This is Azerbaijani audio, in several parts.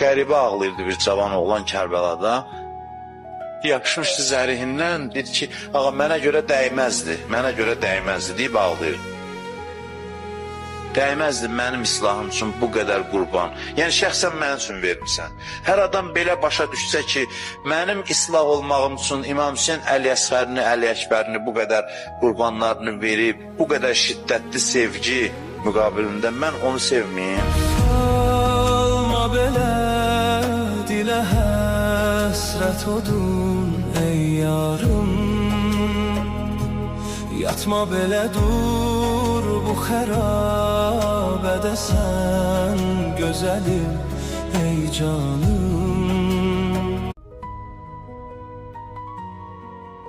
Qəribə ağlayırdı bir cavan oğlan Kərbəlada. Yapışmışdı zərihindən, dedi ki, ağa mənə görə dəyməzdi, deyib ağlayırdı. Dəyməzdi mənim islahım üçün bu qədər qurban. Yəni şəxsən mənim üçün vermirsən. Hər adam belə başa düşsə ki, mənim islah olmağım üçün İmam Hüseyin Əli Əsğərini, Əli Əkbərini bu qədər qurbanlarını verib, bu qədər şiddətli sevgi müqabilində mən onu sevməyim. Alma belə dilə həsrət odun ey yarım, yatma belə dur bu xərabədə sən gözəlim ey canım.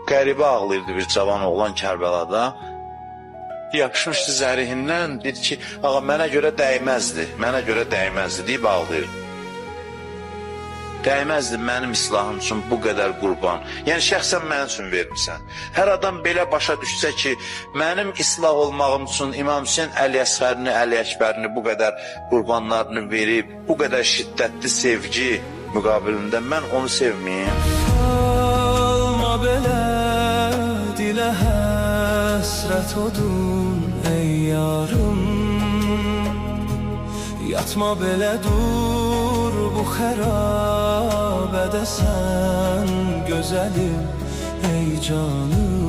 Qəribə ağlayırdı bir cavan oğlan Kərbəlada. Yapışmışdı zərihindən, dedi ki, ağa mənə görə dəyməzdi, deyib ağlayırdı. Dəyməzdi mənim islahım üçün bu qədər qurban. Yəni şəxsən mənim üçün vermirsən. Hər adam belə başa düşsə ki, mənim islah olmağım üçün İmam Hüseyin Əli Əsğərini, Əli Əkbərini bu qədər qurbanlarını verib, bu qədər şiddətli sevgi müqabilində mən onu sevməyim. Alma belə dilə həsrət odun ey yarım, yatma belə dur bu xərabədə sən gözəlim ey canım.